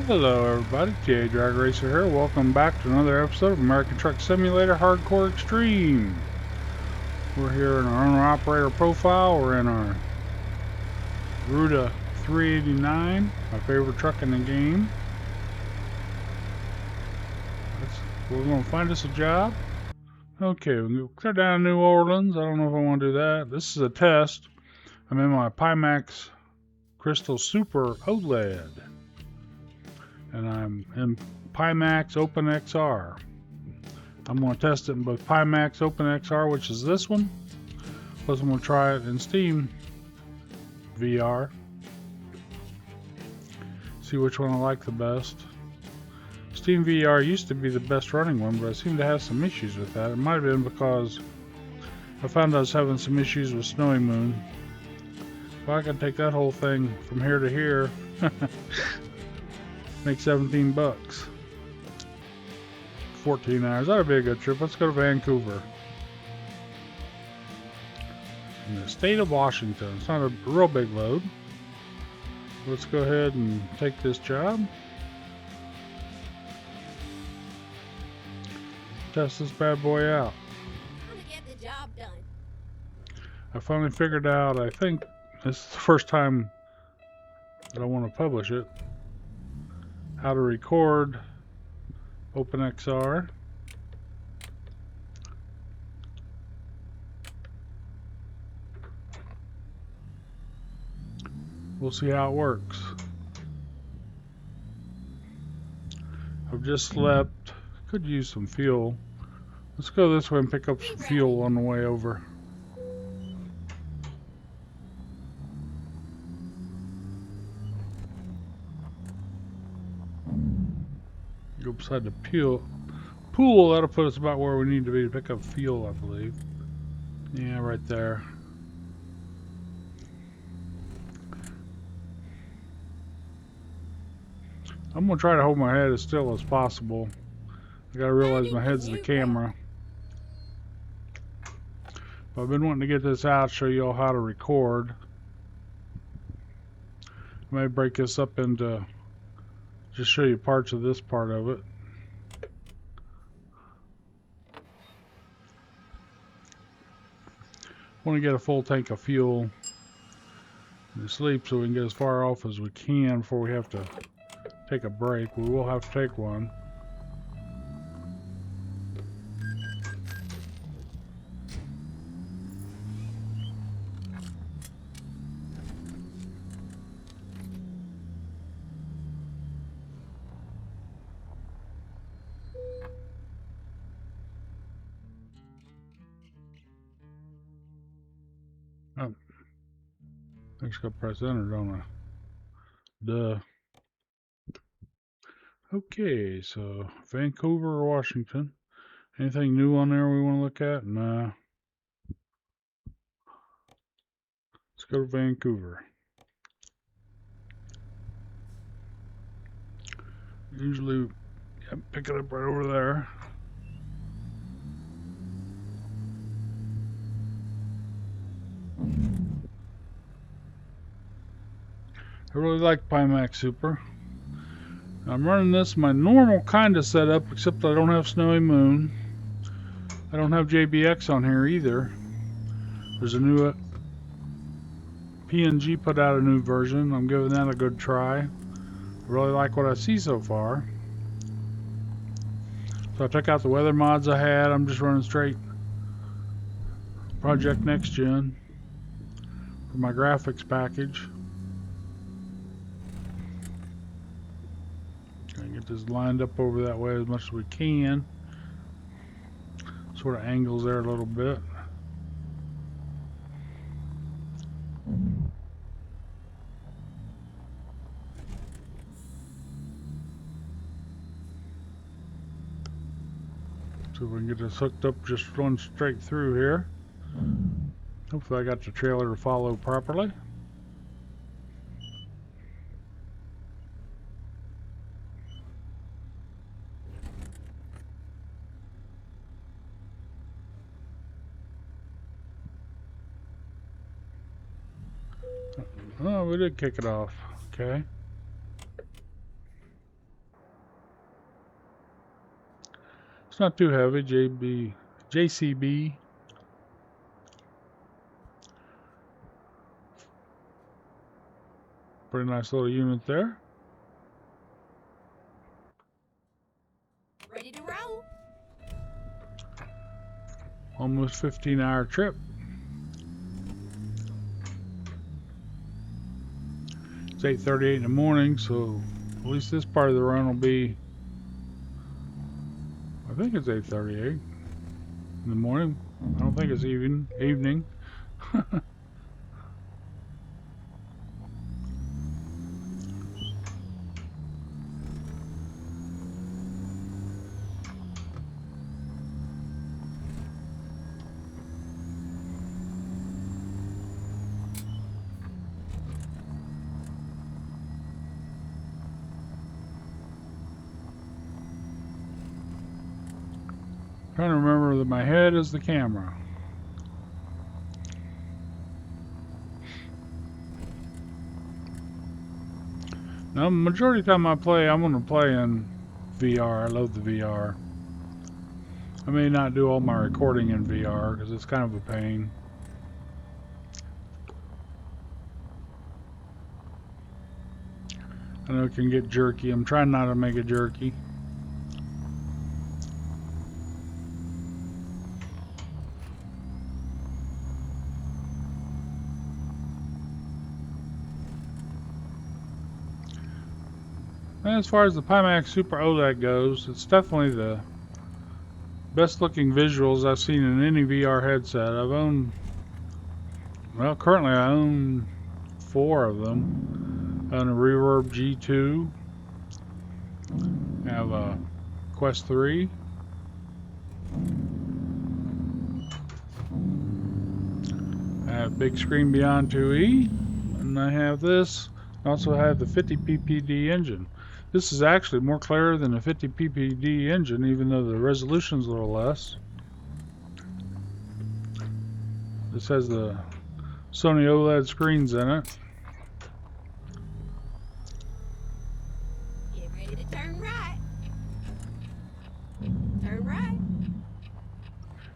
Hello everybody, TrakRacer here. Welcome back to another episode of American Truck Simulator Hardcore Extreme. We're here in our owner-operator profile. We're in our Ruta 389, my favorite truck in the game. We're going to find us a job. Okay, we'll clear down New Orleans. I don't know if I want to do that. This is a test. I'm in my PIMAX Crystal Super OLED. And I'm in PIMAX OpenXR. I'm going to test it in both PIMAX OpenXR, which is this one, plus I'm going to try it in Steam VR. See which one I like the best. Steam VR used to be the best running one, but I seem to have some issues with that. It might have been because I found I was having some issues with Snowy Moon. If I can take that whole thing from here to here, make 17 bucks. 14 hours. That'd be a good trip. Let's go to Vancouver. In the state of Washington. It's not a real big load. Let's go ahead and take this job. Test this bad boy out. How to get the job done. I finally figured out, I think this is the first time that I want to publish it, how to record OpenXR. We'll see how it works. I've just slept. Could use some fuel. Let's go this way and pick up some fuel on the way over. Go beside the pool. That'll put us about where we need to be to pick up fuel, I believe. Yeah, right there. I'm gonna try to hold my head as still as possible. I gotta realize my head's the camera. But I've been wanting to get this out, show you all how to record. I may break this up into just show you parts of this part of it. I want to get a full tank of fuel and sleep so we can get as far off as we can before we have to take a break. We will have to take one. Oh, I just got to press enter, don't I? Duh. Okay, so Vancouver or Washington. Anything new on there we want to look at? Nah. Let's go to Vancouver. Usually, pick it up right over there. I really like PIMAX Super. I'm running this my normal kind of setup, except I don't have Snowy Moon. I don't have JBX on here either. There's a new PNG put out a new version. I'm giving that a good try. I really like what I see so far. So I took out the weather mods I had. I'm just running straight Project Next Gen for my graphics package. Gonna get this lined up over that way as much as we can. Sort of angles there a little bit. So we can get this hooked up, just run straight through here. Hopefully I got the trailer to follow properly. Oh, we did kick it off. Okay. It's not too heavy. JCB. Pretty nice little unit there. Ready to roll. Almost 15-hour trip. It's 8:38 in the morning, so at least this part of the run will be, I think it's 8:38 in the morning. I don't think it's evening. Trying to remember that my head is the camera. Now, the majority of the time I play, I'm going to play in VR. I love the VR. I may not do all my recording in VR because it's kind of a pain. I know it can get jerky. I'm trying not to make it jerky. And as far as the PIMAX Super OLED goes, it's definitely the best looking visuals I've seen in any VR headset. I've owned, well, currently I own 4 of them. I own a Reverb G2. I have a Quest 3. I have Big Screen Beyond 2E. And I have this. I also have the 50 ppd engine. This is actually more clear than a 50 ppd engine, even though the resolution's a little less. This has the Sony OLED screens in it. Get ready to turn right. Turn right.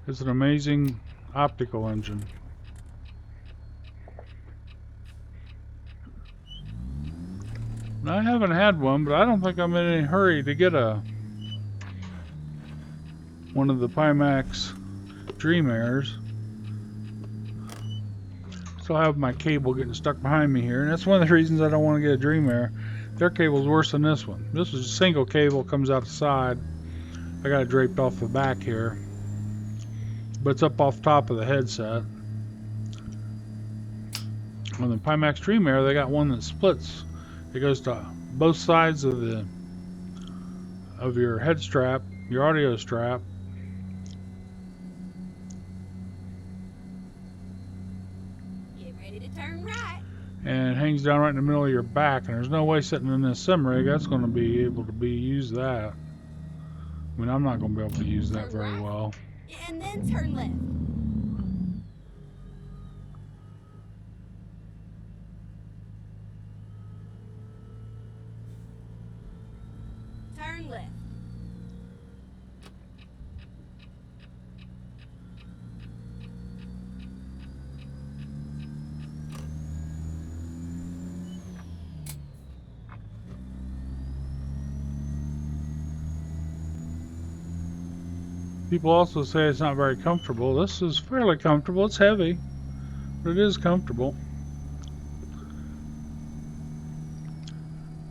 It's an amazing optical engine. I haven't had one, but I don't think I'm in any hurry to get one of the PIMAX Dream Airs. Still have my cable getting stuck behind me here, and that's one of the reasons I don't want to get a Dream Air. Their cable's worse than this one. This is a single cable, comes out the side. I got it draped off the back here, but it's up off top of the headset. On the PIMAX Dream Air, they got one that splits. It goes to both sides of your head strap, your audio strap. Get ready to turn right. And it hangs down right in the middle of your back, and there's no way sitting in this sim rig that's going to be able to use that. I mean, I'm not going to be able to use that very well. And then turn left. Turn left. People also say it's not very comfortable. This is fairly comfortable. It's heavy, but it is comfortable.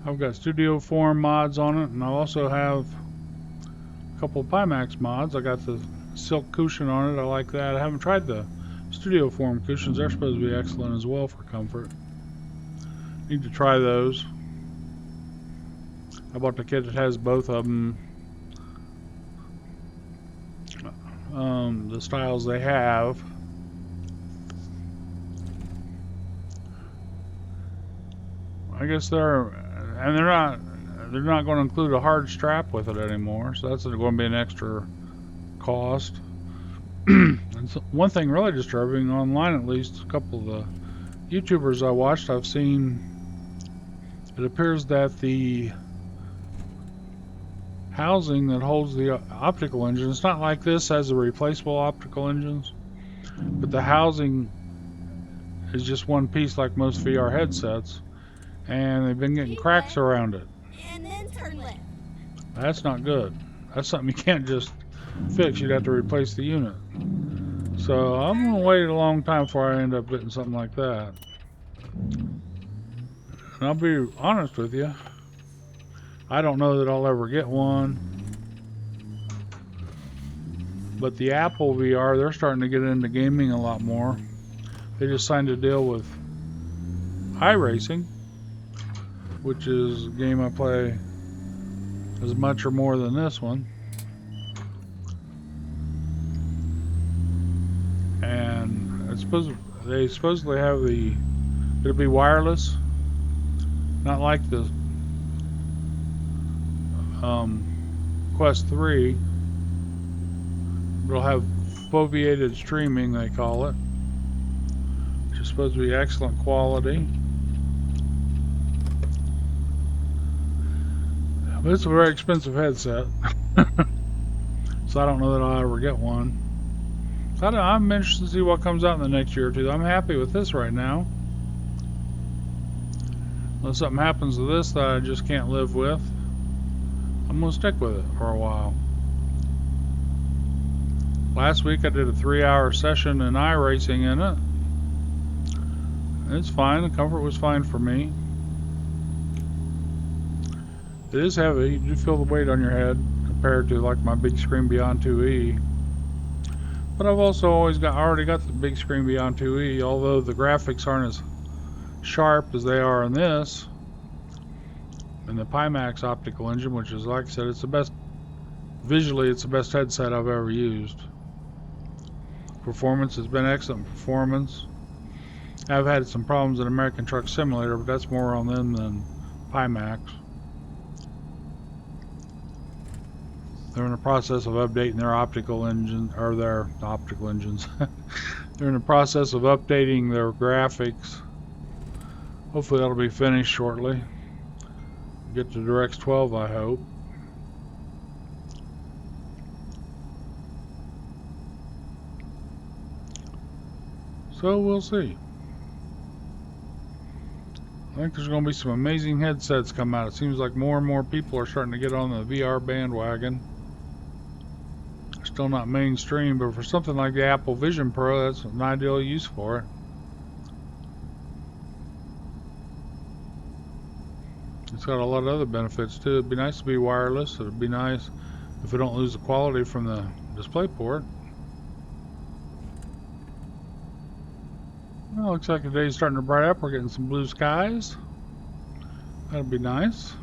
I've got Studio Form mods on it, and I also have a couple of PIMAX mods. I got the silk cushion on it. I like that. I haven't tried the Studio Form cushions. They're supposed to be excellent as well for comfort. Need to try those. I bought the kit that has both of them. The styles they have. I guess they're not going to include a hard strap with it anymore, so that's going to be an extra cost. And so one thing really disturbing online, at least a couple of the YouTubers I watched, I've seen it appears that the housing that holds the optical engine. It's not like this has the replaceable optical engines, but the housing is just one piece like most VR headsets, and they've been getting Keep cracks left, around it. and then turn left. That's not good. That's something you can't just fix. You'd have to replace the unit. So I'm going to wait a long time before I end up getting something like that. And I'll be honest with you, I don't know that I'll ever get one. But the Apple VR, they're starting to get into gaming a lot more. They just signed a deal with iRacing, which is a game I play as much or more than this one. And they supposedly have it'll be wireless, not like the Quest 3. It'll have foveated streaming, they call it, which is supposed to be excellent quality. But it's a very expensive headset, so I don't know that I'll ever get one. So I'm interested to see what comes out in the next year or two. I'm happy with this right now. Unless something happens to this that I just can't live with, I'm going to stick with it for a while. Last week I did a 3-hour session in iRacing in it. It's fine. The comfort was fine for me. It is heavy. You do feel the weight on your head compared to like my big screen Beyond 2E. But I've also already got the big screen Beyond 2E, although the graphics aren't as sharp as they are in this. And the PIMAX optical engine, which is, like I said, it's the best, visually it's the best headset I've ever used. Performance has been excellent performance. I've had some problems in American Truck Simulator, but that's more on them than PIMAX. They're in the process of updating their optical engine, or their optical engines. They're in the process of updating their graphics. Hopefully that'll be finished shortly. Get to DirectX 12, I hope. So we'll see. I think there's going to be some amazing headsets come out. It seems like more and more people are starting to get on the VR bandwagon. Still not mainstream, but for something like the Apple Vision Pro, that's an ideal use for it. It's got a lot of other benefits too. It'd be nice to be wireless. It'd be nice if we don't lose the quality from the display port. Well, looks like the day's starting to brighten up. We're getting some blue skies. That'll be nice.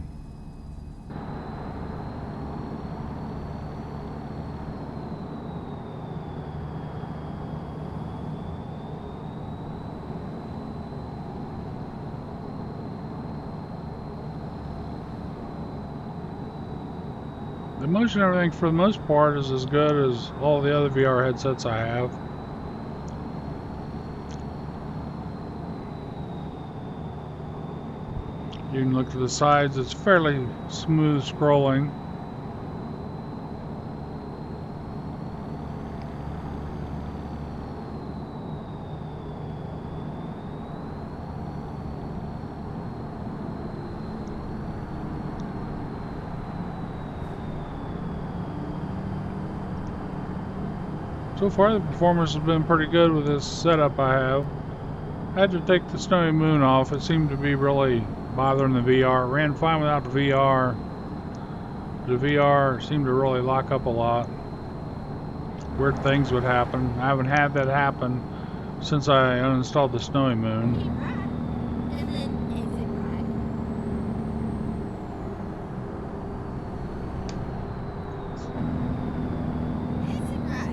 The motion and everything for the most part is as good as all the other VR headsets I have. You can look to the sides, it's fairly smooth scrolling. So far the performance has been pretty good with this setup I have. I had to take the Snowy Moon off. It seemed to be really bothering the VR. It ran fine without the VR. The VR seemed to really lock up a lot. Weird things would happen. I haven't had that happen since I uninstalled the Snowy Moon. Keep right, and then exit right. Exit right.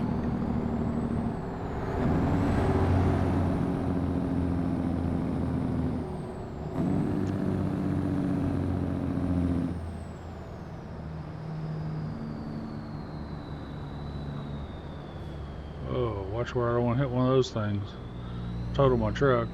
Oh, watch where I don't want to hit one of those things. Total my truck.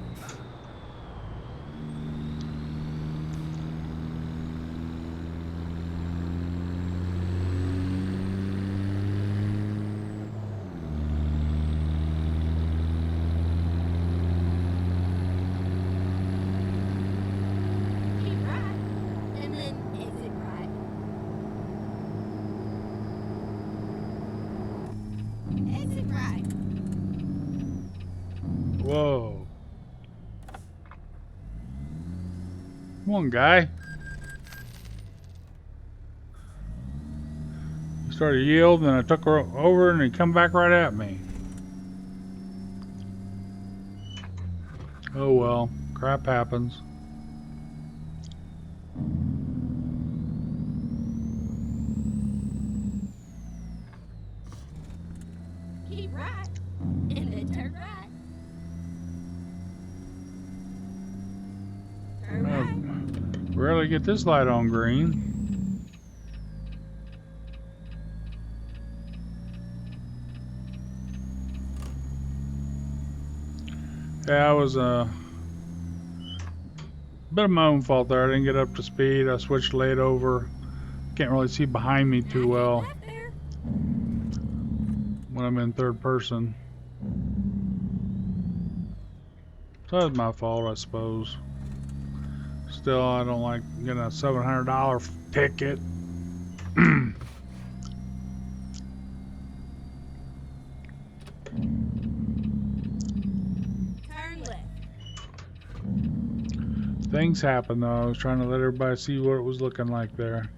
Come on, guy. He started to yield, and I took her over, and he come back right at me. Oh well, crap happens. Keep right. And then turn right. Turn right. Rarely get this light on green. Yeah, it was a bit of my own fault there. I didn't get up to speed. I switched late over. Can't really see behind me too well Left there. when I'm in third person. So that's my fault, I suppose. Still, I don't like getting a $700 ticket. Turn left. Things happen though. I was trying to let everybody see what it was looking like there.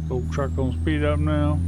Old truck gonna speed up now.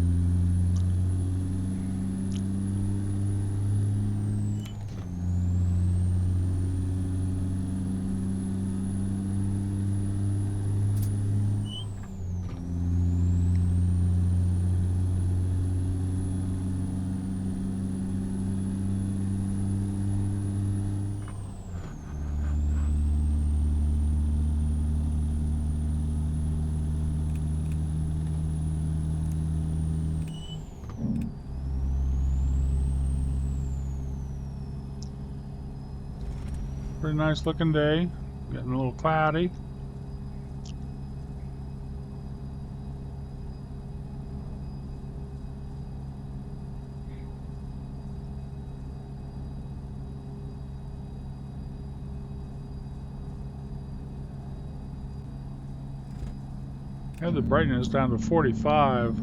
Pretty nice looking day. Getting a little cloudy. I have the brightness down to 45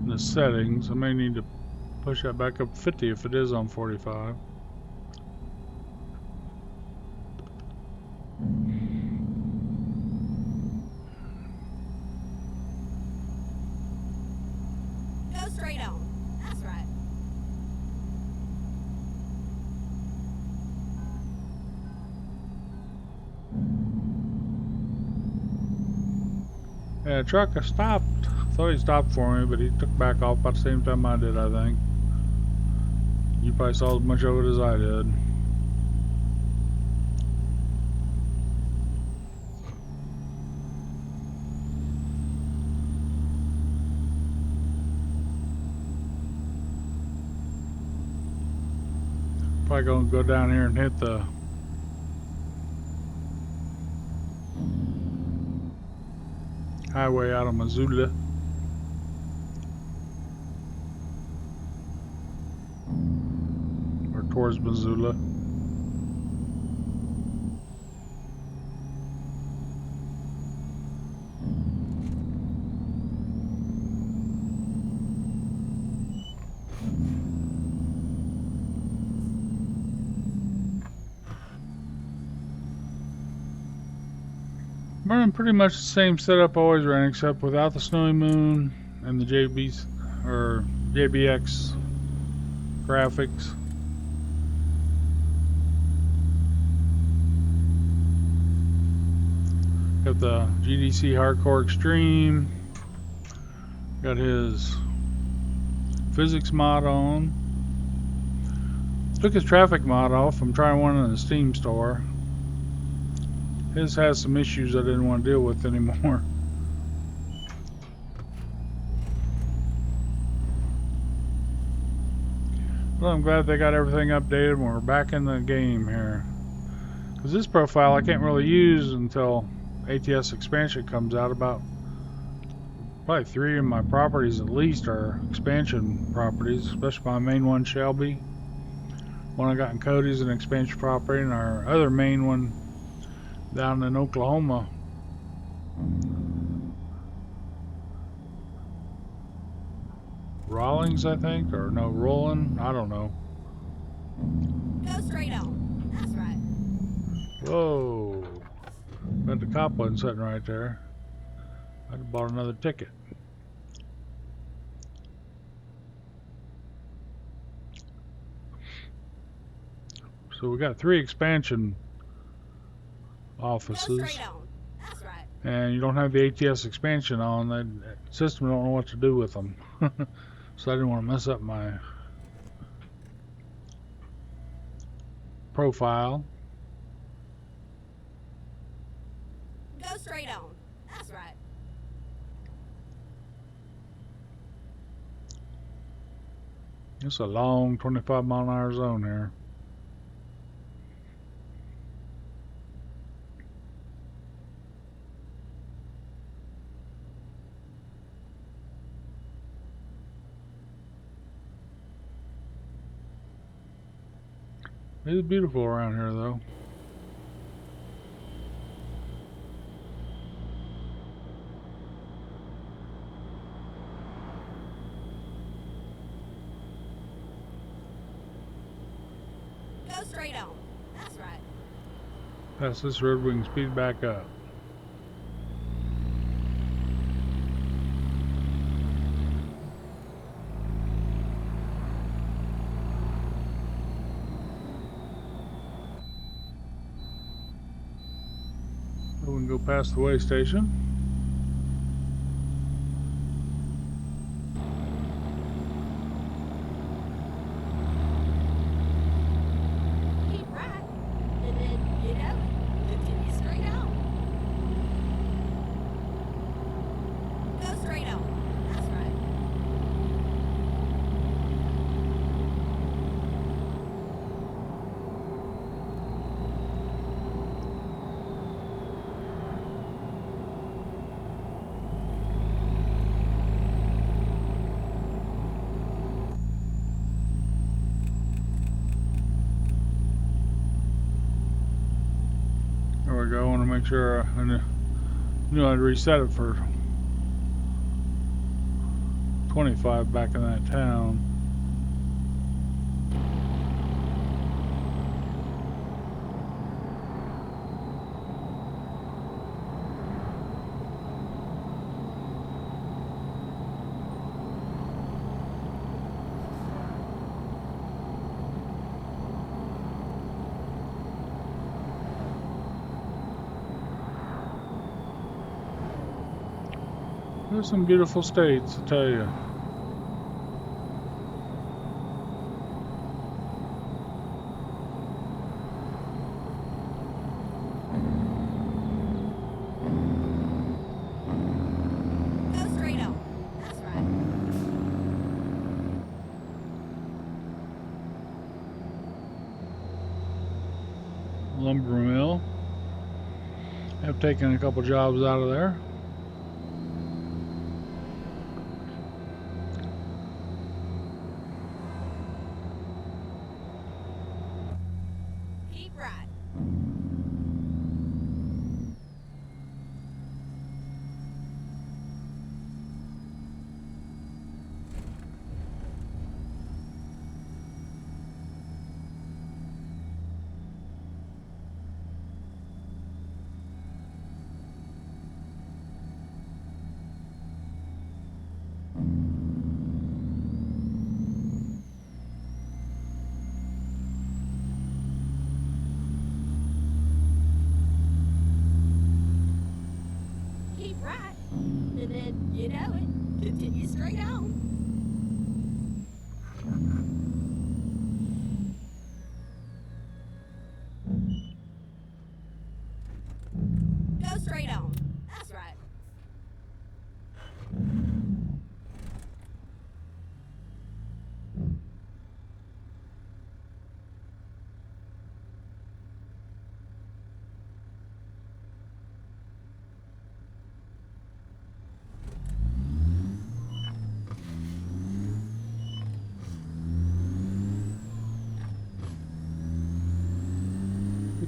in the settings. I may need to push that back up to 50 if it is on 45. Go straight on. That's right. Yeah, the truck stopped. Thought he stopped for me, but he took back off about the same time I did, I think. You probably saw as much of it as I did. Probably gonna go down here and hit the highway out of Missoula. Or towards Missoula. Running pretty much the same setup I always ran, except without the snowy moon and the JBX graphics. Got the GDC Hardcore Extreme. Got his physics mod on. Took his traffic mod off. I'm trying one in the Steam store. His has some issues I didn't want to deal with anymore. Well, I'm glad they got everything updated and we're back in the game here. Because this profile I can't really use until ATS expansion comes out. About probably 3 of my properties at least are expansion properties, especially my main one, Shelby. One I got in Cody's an expansion property, and our other main one down in Oklahoma. Rawlings, I think, or no, Roland, I don't know. Go straight on. That's right. Whoa. But the cop wasn't sitting right there. I'd have bought another ticket. So we got 3 expansion offices. Go straight on. That's right. And you don't have the ATS expansion on. That system don't know what to do with them. So I didn't want to mess up my profile. Go straight on. That's right. It's a long 25-mile-an-hour zone here. It's beautiful around here, though. Go straight on. That's right. Past this road, we can speed back up. So we can go past the way station. Keep right. And then, you know, continue straight on. Go straight on. That's right. There we go. I want to make sure I knew I'd reset it for 25 back in that town. There's some beautiful states, I tell you. Go straight on. That's right. Lumber mill. I've taken a couple jobs out of there. Keep right. Keep right. And then, you know it, continue straight on. Go straight on. That's right.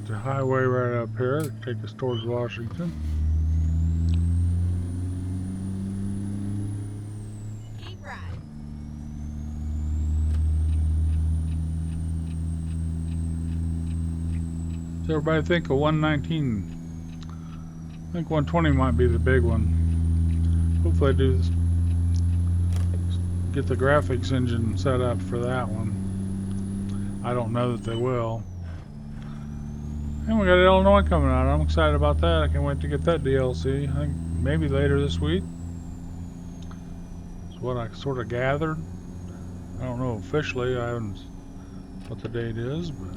the highway right up here. Take us towards Washington. Keep riding. Does everybody think a 119? I think 120 might be the big one. Hopefully I do this, get the graphics engine set up for that one. I don't know that they will. And we got Illinois coming out. I'm excited about that. I can't wait to get that DLC. I think maybe later this week. That's what I sort of gathered. I don't know officially. I haven't what the date is, but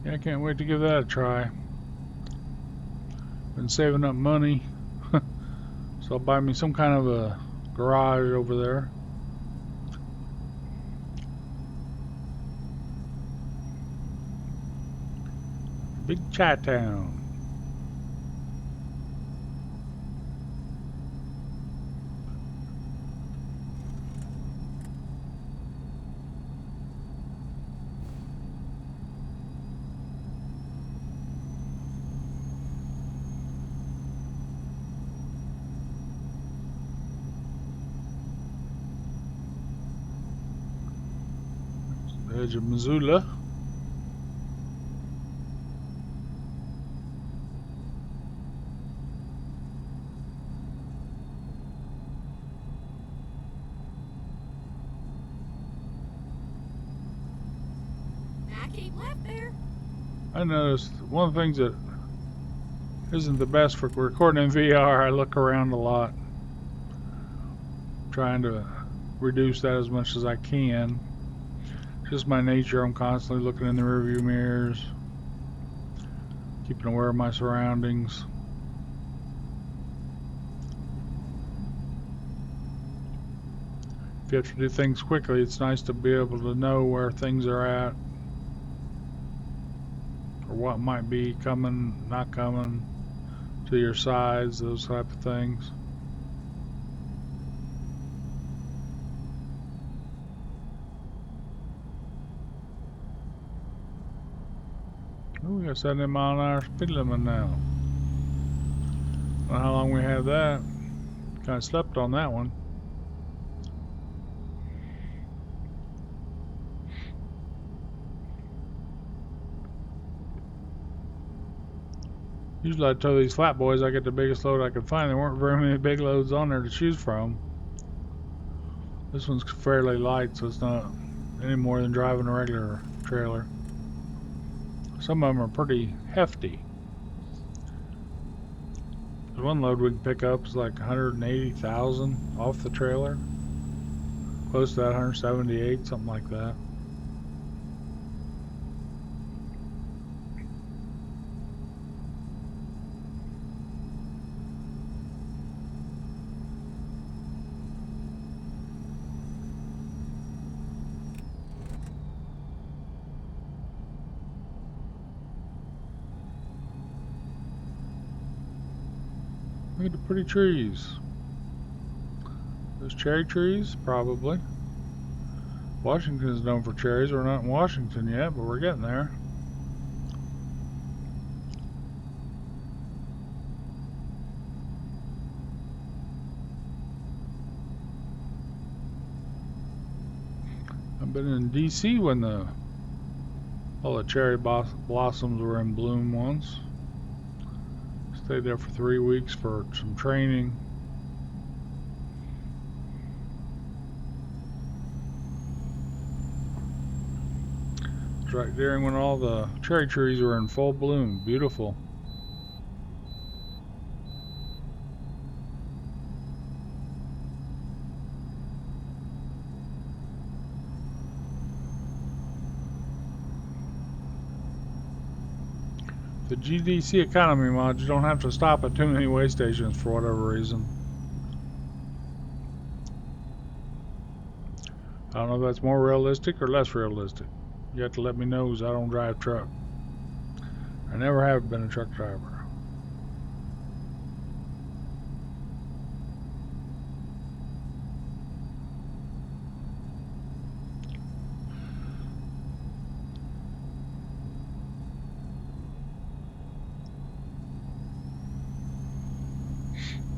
yeah, I can't wait to give that a try. Been saving up money, so I'll buy me some kind of a garage over there. Big Chi-town. The edge of Missoula. Now keep left there. I noticed one of the things that isn't the best for recording in VR, I look around a lot. Trying to reduce that as much as I can. Just my nature, I'm constantly looking in the rearview mirrors, keeping aware of my surroundings. If you have to do things quickly, it's nice to be able to know where things are at, or what might be coming, not coming to your sides, those type of things. Oh, we got 70 mile an hour speed limit now. I don't know how long we have that. Kind of slept on that one. Usually I tell these flat boys I get the biggest load I could find. There weren't very many big loads on there to choose from. This one's fairly light, so it's not any more than driving a regular trailer. Some of them are pretty hefty. The one load we can pick up is like 180,000 off the trailer. Close to that, 178, something like that. Look at the pretty trees. Those cherry trees? Probably. Washington is known for cherries. We're not in Washington yet, but we're getting there. I've been in DC when all the cherry blossoms were in bloom once. Stayed there for 3 weeks for some training. It's right during when all the cherry trees were in full bloom. Beautiful. The GDC economy mod, you don't have to stop at too many way stations for whatever reason. don't know if that's more realistic or less realistic. You have to let me know, because I don't drive truck. I never have been a truck driver.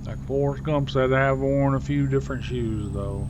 Like Forrest Gump said, I have worn a few different shoes, though.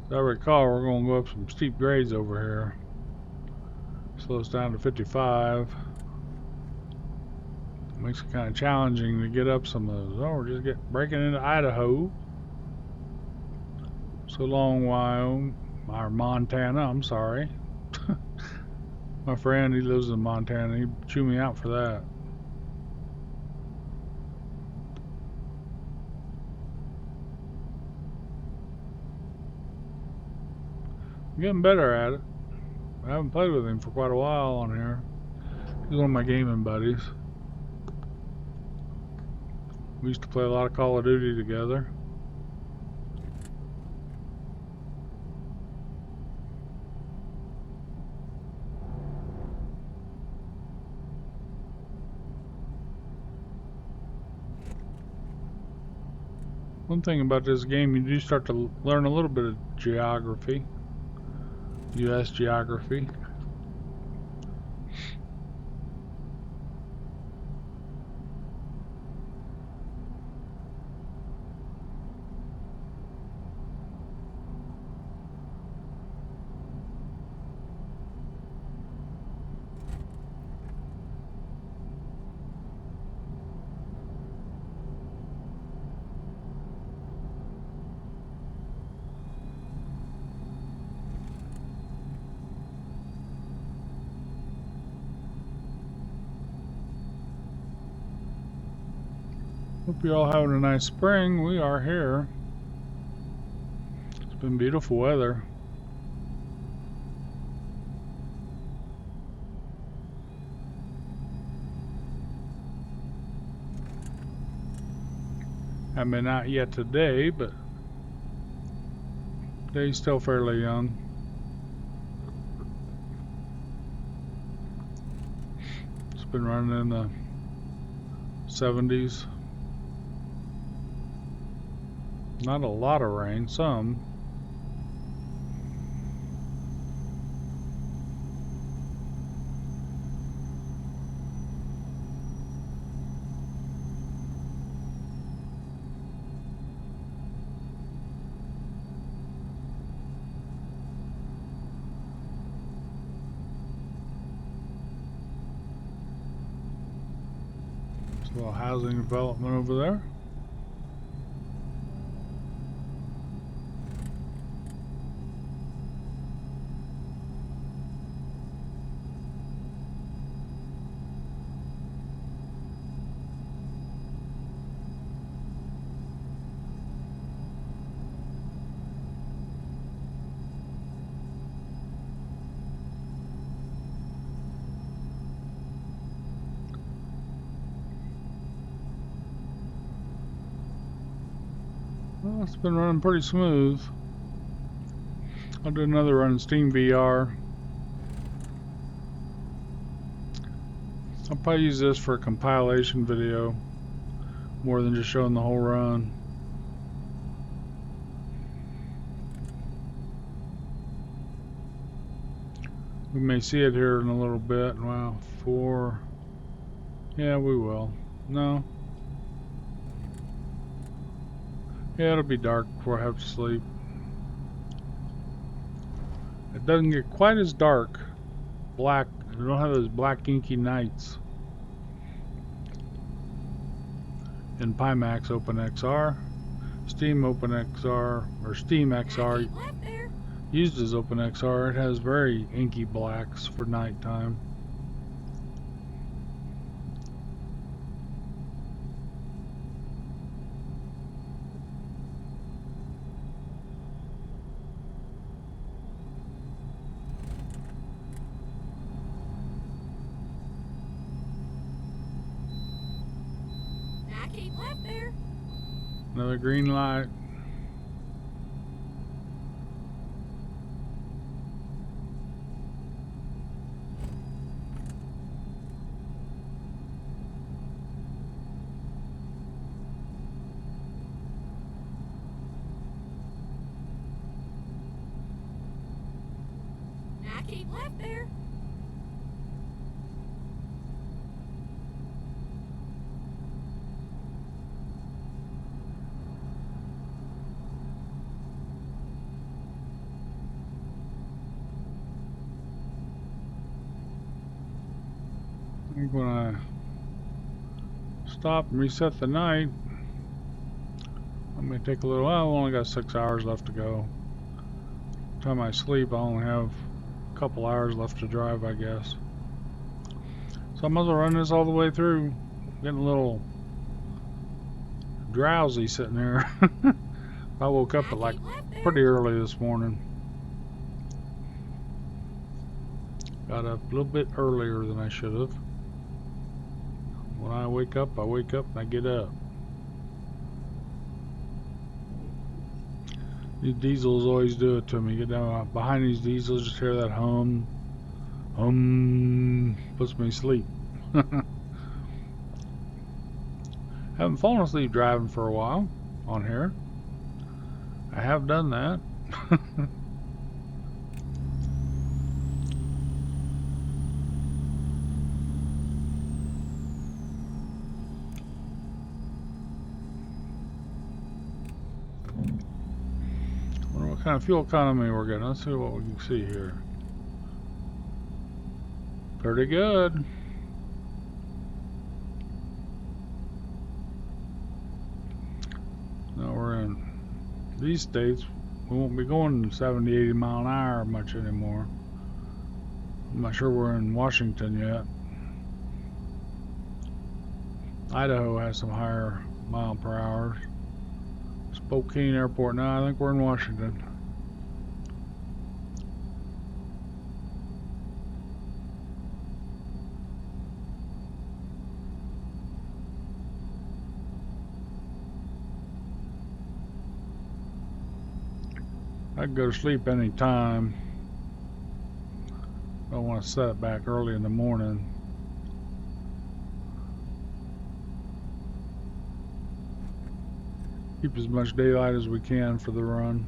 As I recall, we're going to go up some steep grades over here. Slow us down to 55. Makes it kind of challenging to get up some of those. Oh, we're just breaking into Idaho. So long, Wyoming, or Montana, I'm sorry. My friend, he lives in Montana. He'd chew me out for that. I'm getting better at it. I haven't played with him for quite a while on here. He's one of my gaming buddies. We used to play a lot of Call of Duty together. One thing about this game, you do start to learn a little bit of geography. U.S. geography. Hope you're all having a nice spring. We are here. It's been beautiful weather. I mean, not yet today, but day's still fairly young. It's been running in the 70s. Not a lot of rain, some. There's a little housing development over there. Well, it's been running pretty smooth. I'll do another run in Steam VR. I'll probably use this for a compilation video more than just showing the whole run. We may see it here in a little bit. Wow, 4. Yeah, we will. No. Yeah, it'll be dark before I have to sleep. It doesn't get quite as dark. Black. You don't have those black inky nights. In PIMAX OpenXR, Steam OpenXR, or Steam XR. Left there. used as OpenXR. It has very inky blacks for nighttime. I keep left there. Another green light. I keep left there. I think when I stop and reset the night, I may take a little while. I've only got 6 hours left to go. By the time I sleep, I only have a couple hours left to drive, I guess. So I might as well run this all the way through. Getting a little drowsy sitting there. I woke up at like pretty early this morning. Got up a little bit earlier than I should have. When I wake up and I get up. These diesels always do it to me. Get down behind these diesels, just hear that hum. Puts me to sleep. Haven't fallen asleep driving for a while on here. I have done that. Wonder what kind of fuel economy we're getting. Let's see what we can see here. Pretty good. Now we're in these states. We won't be going 70, 80 mile an hour much anymore. I'm not sure we're in Washington yet. Idaho has some higher mile per hour. Spokane Airport now, I think we're in Washington. I can go to sleep any time. I don't want to set it back early in the morning. Keep as much daylight as we can for the run.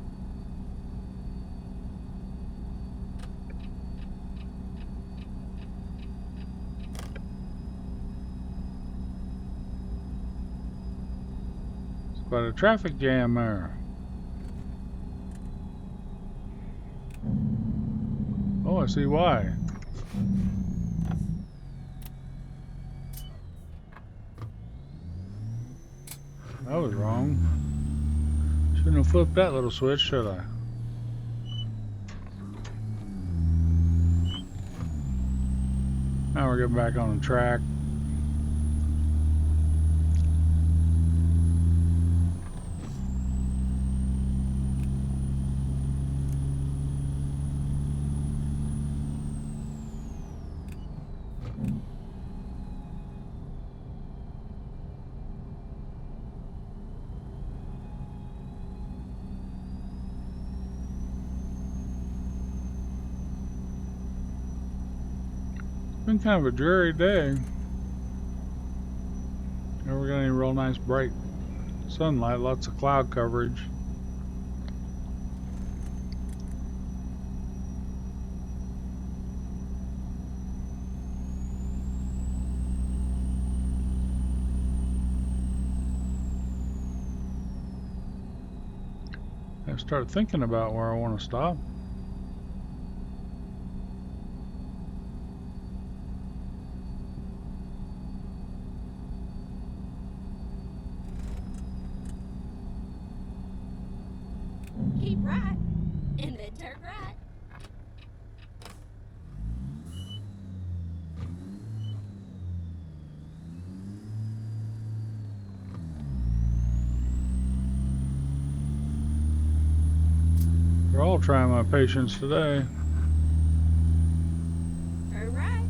It's quite a traffic jam there. Oh, I see why. That was wrong. Shouldn't have flipped that little switch, should I? Now we're getting back on the track. Been kind of a dreary day. Never got any real nice bright sunlight, lots of cloud coverage. I start thinking about where I want to stop. Keep right, and then turn right. They're all trying my patience today. Turn right.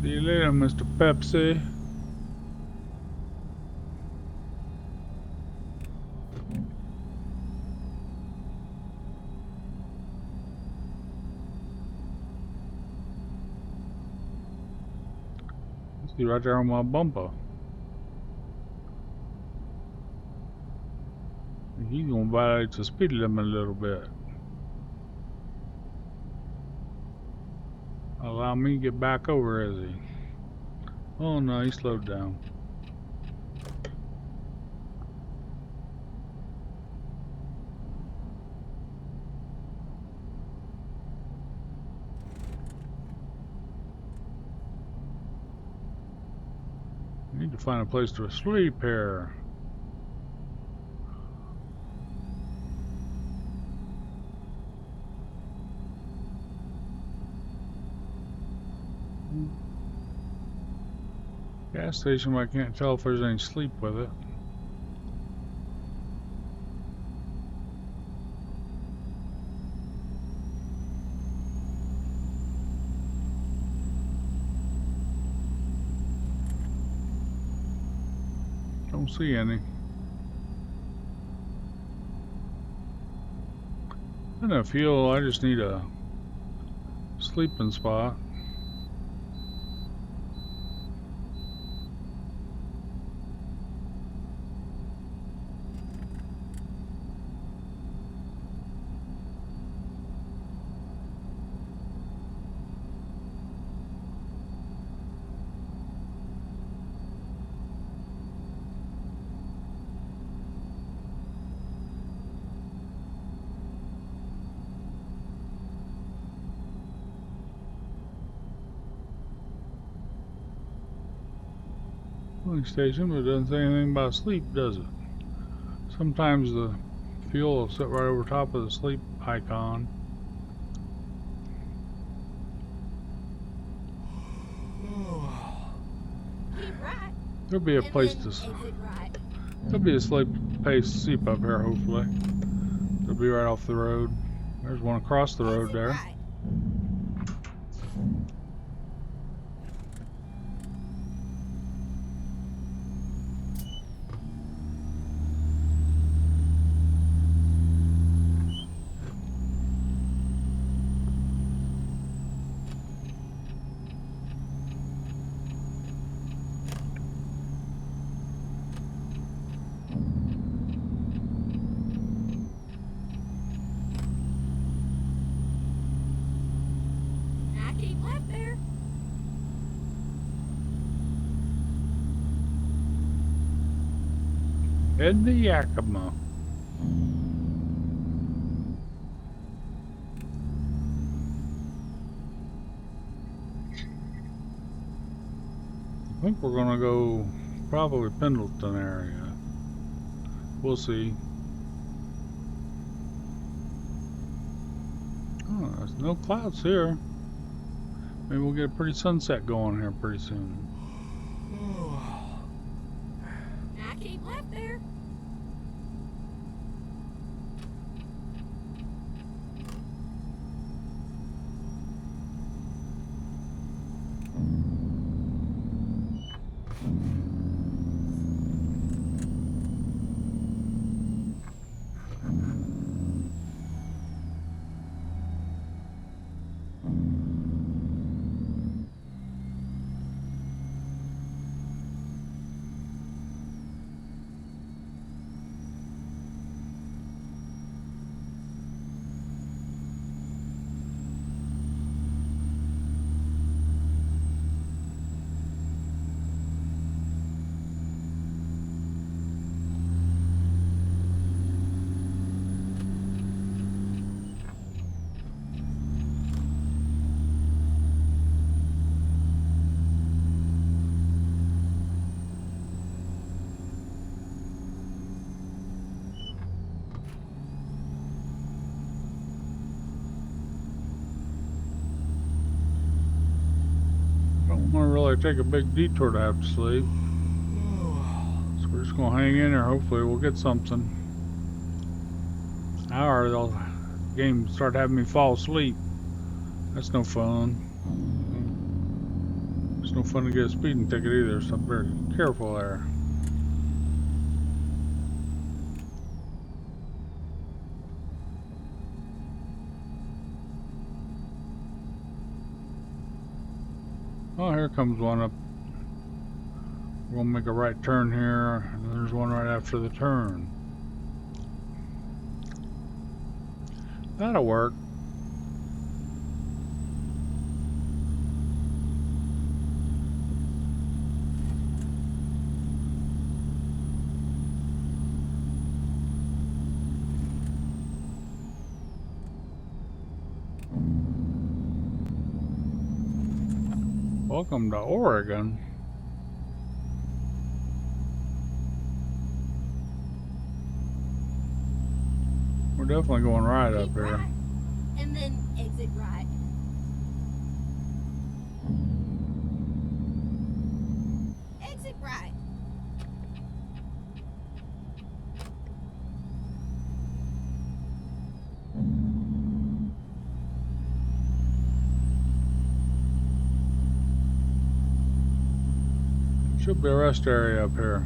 See you later, Mr. Pepsi. See right there on my bumper. He's gonna violate the speed limit a little bit. Allow me to get back over, is he? Oh no, he slowed down. Need to find a place to sleep here. Gas station, but I can't tell if there's any sleep with it. Don't see any. And I feel I just need a sleeping spot. Filling station, but it doesn't say anything about sleep, does it? Sometimes the fuel will sit right over top of the sleep icon. Keep right. There'll be a And place then to. exit right. There'll be a sleep up here, hopefully. They'll be right off the road. There's one across the road Exit there. right. Now keep left there. Heading to Yakima. I think we're gonna go probably Pendleton area. We'll see. Oh, there's no clouds here. Maybe we'll get a pretty sunset going here pretty soon. Now keep left there. I'm gonna really take a big detour to have to sleep. So we're just gonna hang in there. Hopefully we'll get something. Hour, the game start having me fall asleep. That's no fun. It's no fun to get a speeding ticket either, so I'm very careful there. Oh, here comes one up. We're gonna make a right turn here, and there's one right after the turn. That'll work. Welcome to Oregon. We're definitely going right up Keep here. right, and then exit right. Exit right. Should be a rest area up here.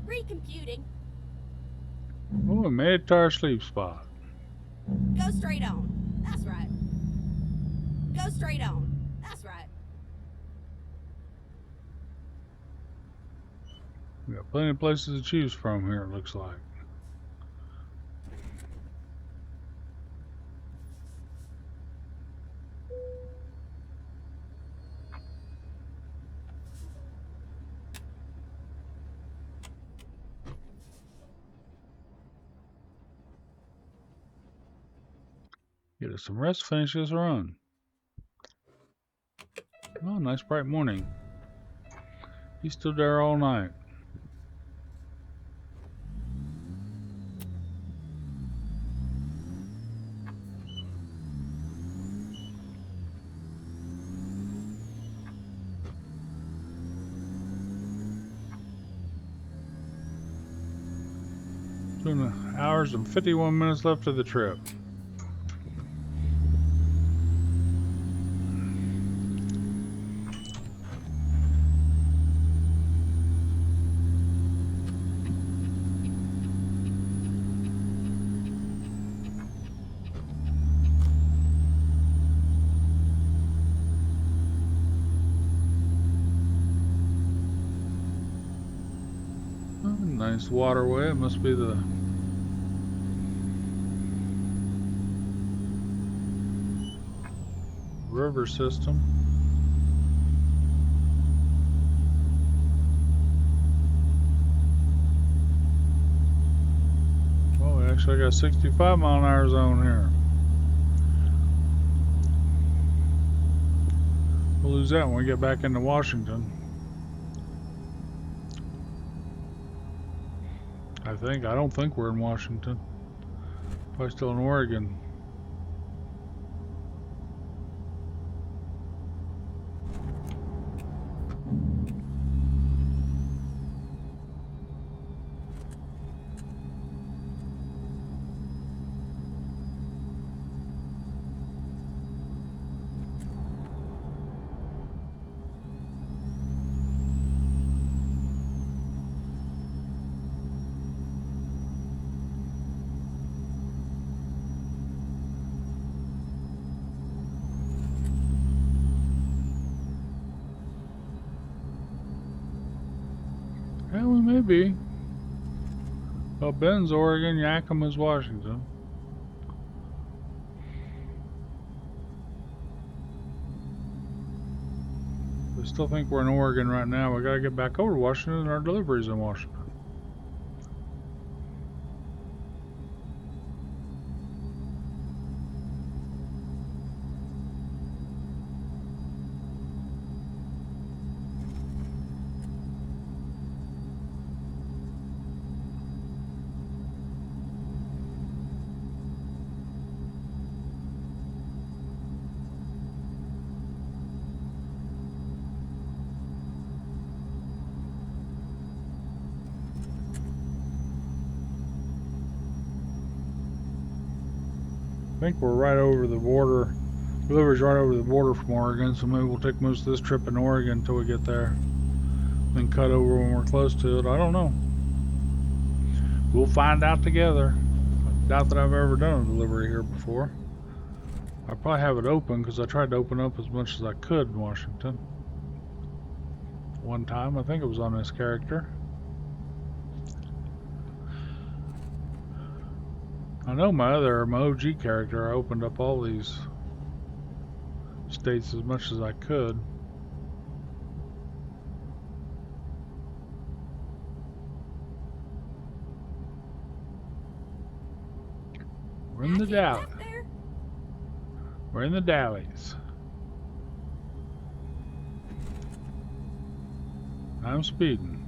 Recomputing. Oh, we made it to our sleep spot. Go straight on. That's right. Go straight on. That's right. We got plenty of places to choose from here, it looks like. Get us some rest, finish this run. Oh, nice bright morning. He stood there all night. Hours and 51 minutes left of the trip. Oh, nice waterway. It must be the river system. Oh, we actually got 65-mile-an-hour zone here. We'll lose that when we get back into Washington. I don't think we're in Washington. Probably still in Oregon. we may be. Well, Ben's Oregon, Yakima's Washington. I still think we're in Oregon right now. We gotta get back over to Washington, and our delivery's in Washington. I think we're right over the border. Delivery's right over the border from Oregon, so maybe we'll take most of this trip in Oregon until we get there. Then cut over when we're close to it. I don't know. We'll find out together. I doubt that I've ever done a delivery here before. I probably have it open because I tried to open up as much as I could in Washington. One time, I think it was on this character. I know my OG character, I opened up all these states as much as I could. We're in the Dalles. We're in the Dalles. I'm speeding.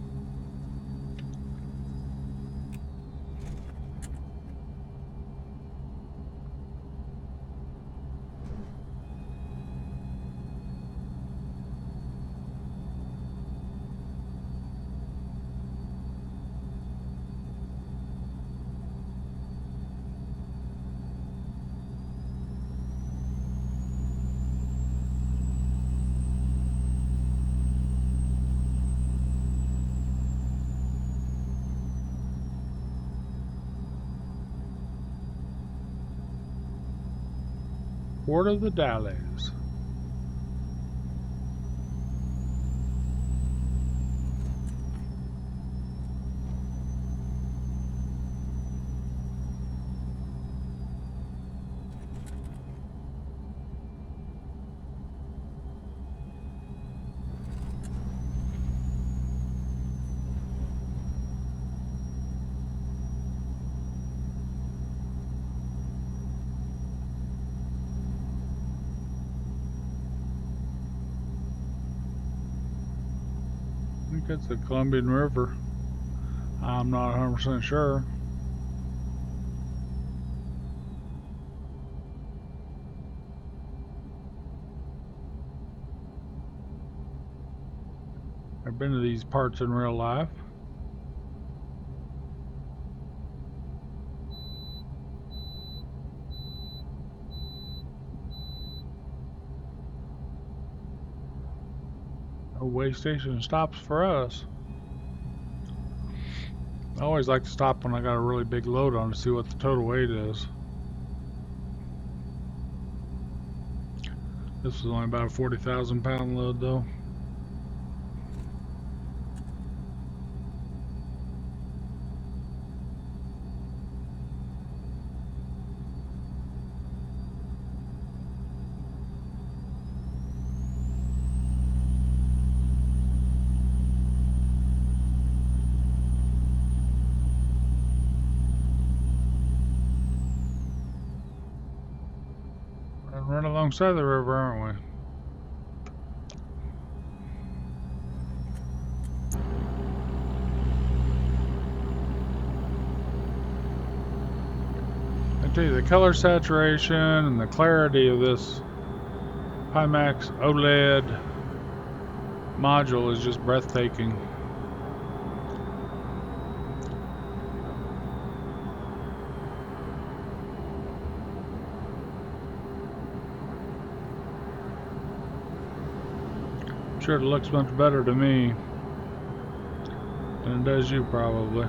Port of the Dalles. I think that's the Columbian River. I'm not 100% sure. I've been to these parts in real life. No way station stops for us. I always like to stop when I got a really big load on to see what the total weight is. This was only about a 40,000 pound load though. Right alongside the river, aren't we? I tell you, the color saturation and the clarity of this PIMAX OLED module is just breathtaking. I'm sure it looks much better to me than it does you probably.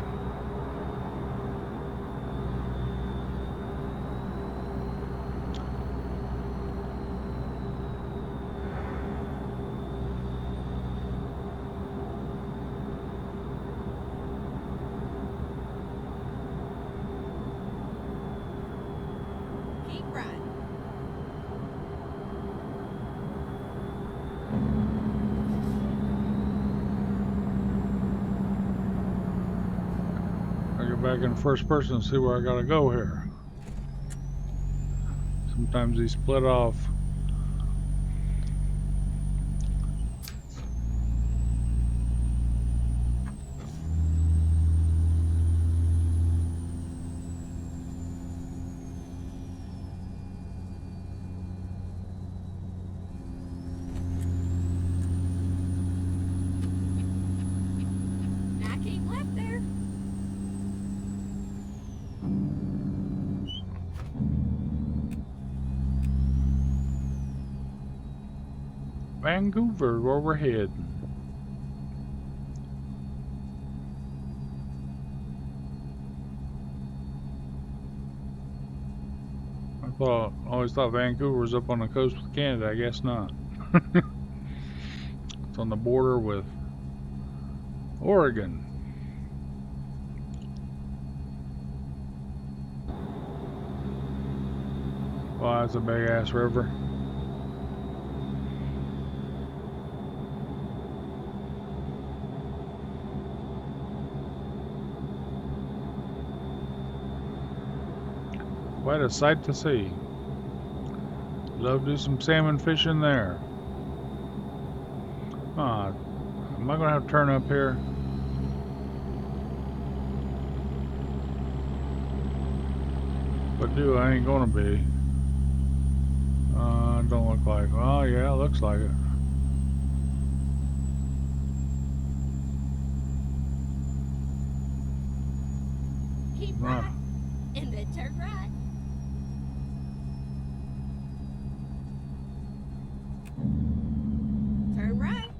get back in first person and see where I gotta go here. Sometimes they split off. Now keep left there. Vancouver, where we're heading. Always thought Vancouver was up on the coast with Canada. I guess not. It's on the border with Oregon. Wow, that's a big ass river. Quite a sight to see. Love to do some salmon fishing there. Am I gonna have to turn up here? But I ain't gonna be. Don't look like. Oh yeah, it looks like it. Keep right, and then turn right. Turn right.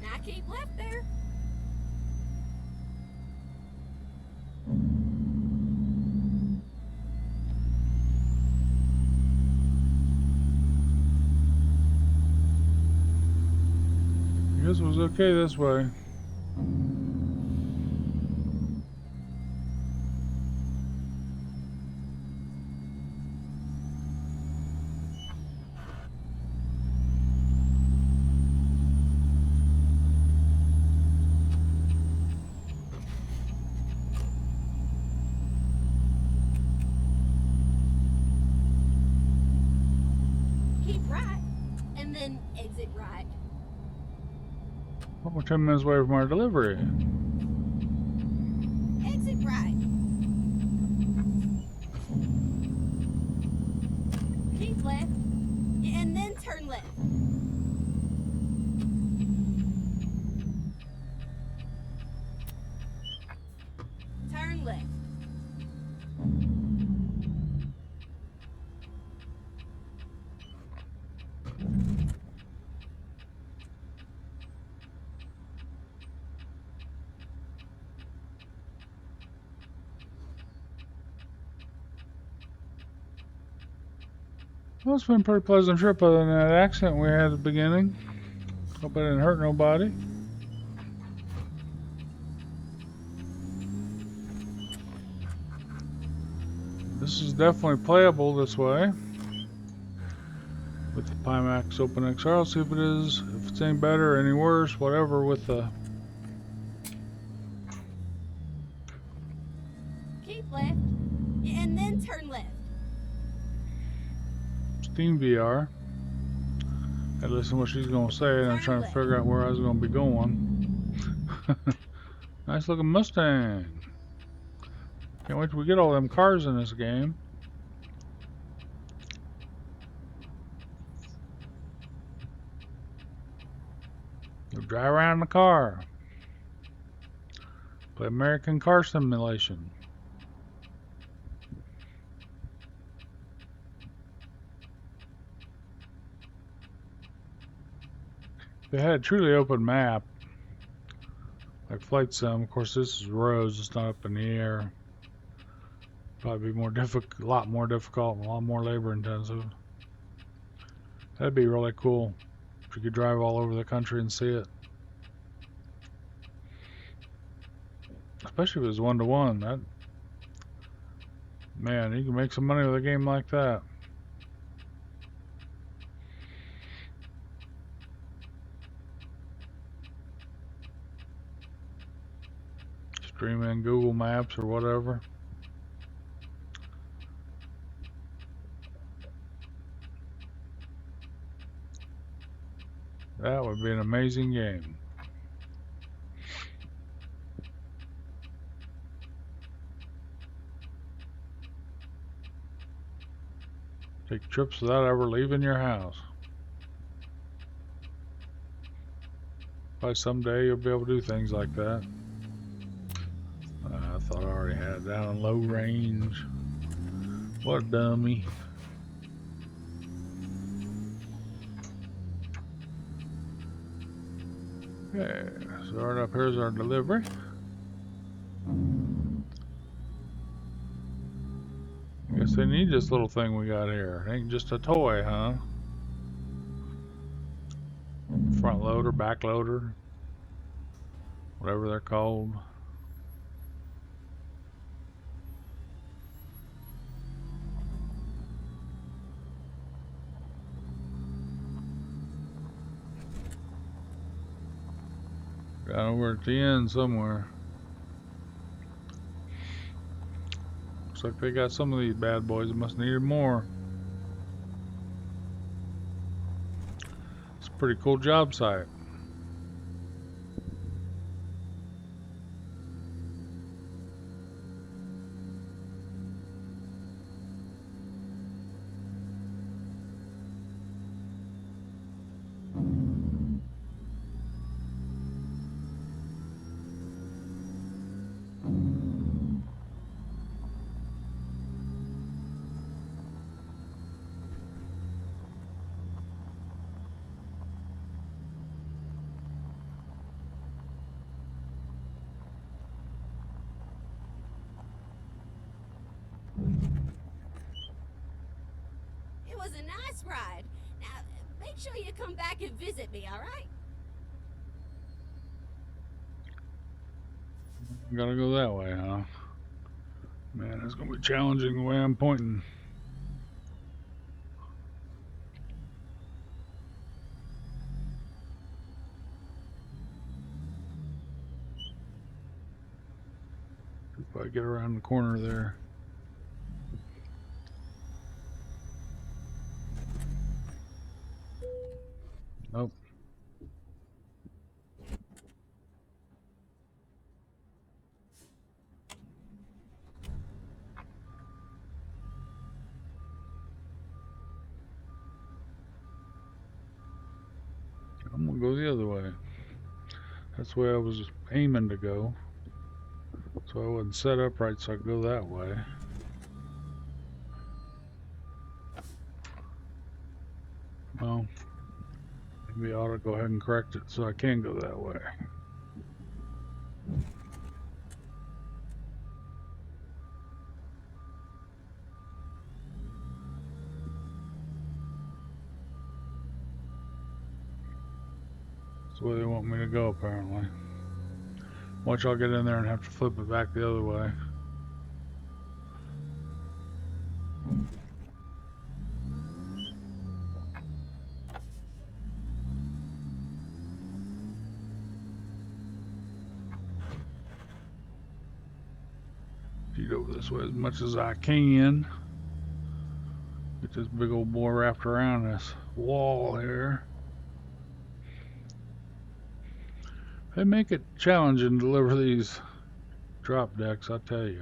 Now keep left there. I guess it was okay this way. Keep right, and then exit right. Well, we're 10 minutes away from our delivery. Exit right. Keep left, and then turn left. Turn left. Well, it's been a pretty pleasant trip other than that accident we had at the beginning. Hope I didn't hurt nobody. This is definitely playable this way. With the PIMAX Open XR, I'll see if it is, if it's any better, any worse, whatever with the... Keep left, and then turn left. Steam VR. I listen to what she's gonna say, and I'm trying to figure out where I was gonna be going. Nice looking Mustang. Can't wait till we get all them cars in this game. You'll drive around in the car. Play American Car Simulation. If they had a truly open map, like Flight Sim, of course this is roads, it's not up in the air. Probably be more difficult, a lot more difficult, and a lot more labor intensive. That'd be really cool if you could drive all over the country and see it. Especially if it was 1-to-1. That, man, you can make some money with a game like that. Stream in Google Maps or whatever. That would be an amazing game. Take trips without ever leaving your house. Probably someday you'll be able to do things like that. I thought I already had it down in low range. What a dummy. Okay, so right up here's our delivery. Guess they need this little thing we got here. It ain't just a toy, huh? Front loader, back loader, whatever they're called. Got over at the end somewhere. Looks like they got some of these bad boys. It must need more. It's a pretty cool job site. It was a nice ride. Now, make sure you come back and visit me, all right? Gotta go that way, huh? Man, it's gonna be challenging the way I'm pointing. If I get around the corner there. Nope. I'm gonna go the other way. That's the way I was aiming to go. So I wasn't set up right so I could go that way. Well, maybe I ought to go ahead and correct it so I can go that way. That's the way they want me to go, apparently. Watch, I'll get in there and have to flip it back the other way. Feed over this way as much as I can. Get this big old boy wrapped around this wall here. They make it challenging to deliver these drop decks, I tell you.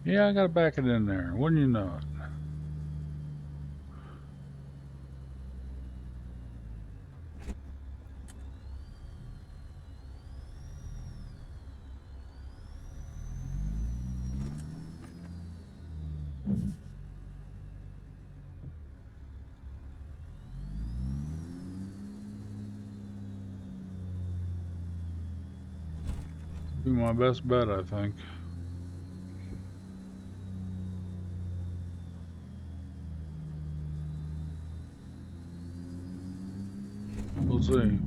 Yeah, I gotta back it in there, wouldn't you know it? Be my best bet, I think. see.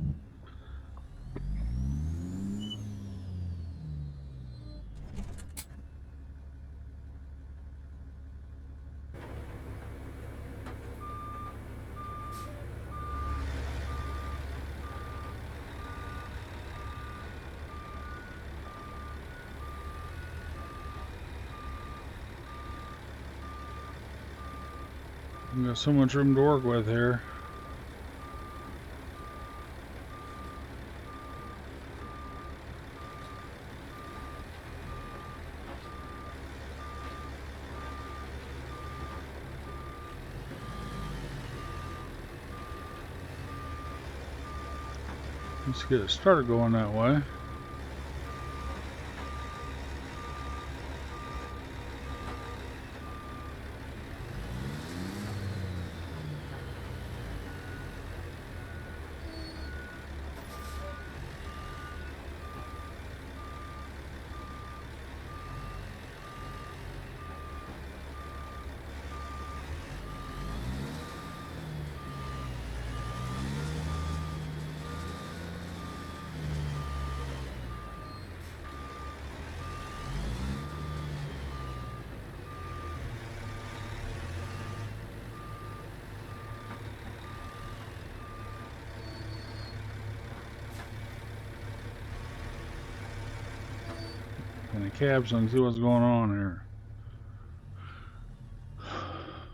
We got so much room to work with here. Let's get it started going that way. And the cabs and see what's going on here.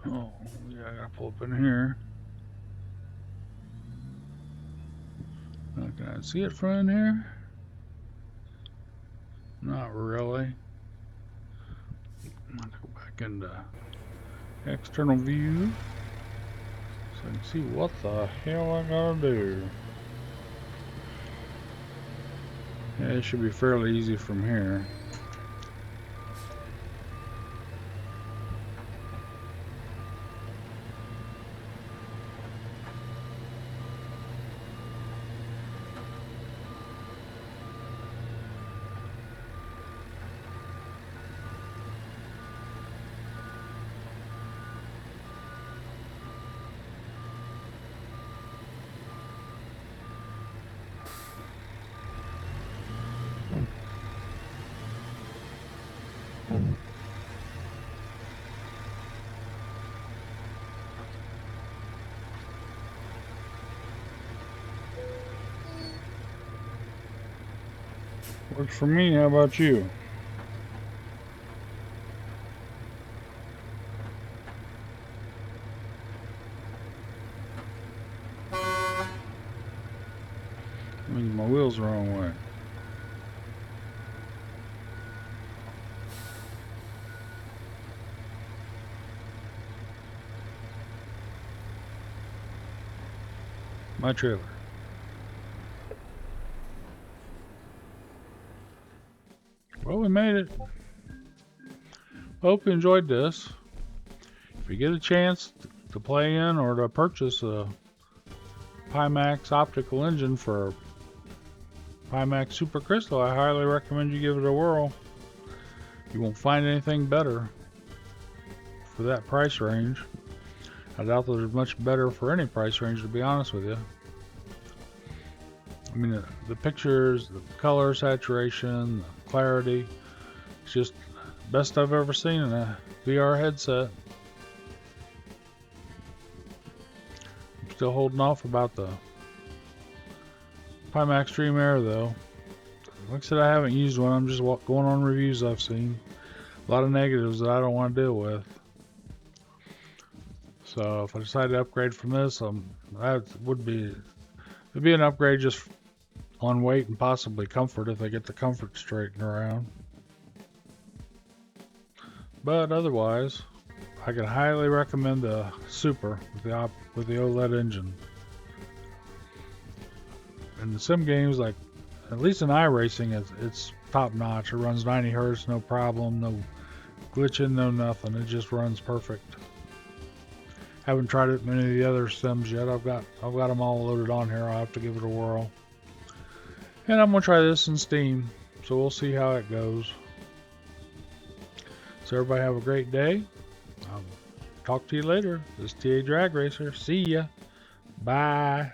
Oh, yeah, I gotta pull up in here. Now, can I see it from in here? Not really. I'm gonna go back into external view so I can see what the hell I gotta do. Yeah, it should be fairly easy from here. Works for me, how about you? My wheel's the wrong way. My trailer. Well, we made it. Hope you enjoyed this. If you get a chance to play in or to purchase a PIMAX optical engine for PIMAX Super Crystal, I highly recommend you give it a whirl. You won't find anything better for that price range. I doubt there's much better for any price range, to be honest with you. I mean, the pictures, the color saturation, the clarity, it's just the best I've ever seen in a VR headset. I'm still holding off about the PIMAX Dream Air though. Like I said, I haven't used one. I'm just going on reviews I've seen. A lot of negatives that I don't want to deal with. So if I decide to upgrade from this, it'd be an upgrade just on weight and possibly comfort if they get the comfort straightened around. But otherwise, I can highly recommend the Super with the OLED engine. And the sim games, like at least in iRacing, it's top notch. It runs 90 Hz, no problem, no glitching, no nothing. It just runs perfect. Haven't tried it in any of the other sims yet. I've got them all loaded on here. I'll have to give it a whirl. And I'm gonna try this in Steam, so we'll see how it goes. So everybody have a great day. I'll talk to you later. This is TA TrakRacer. See ya. Bye.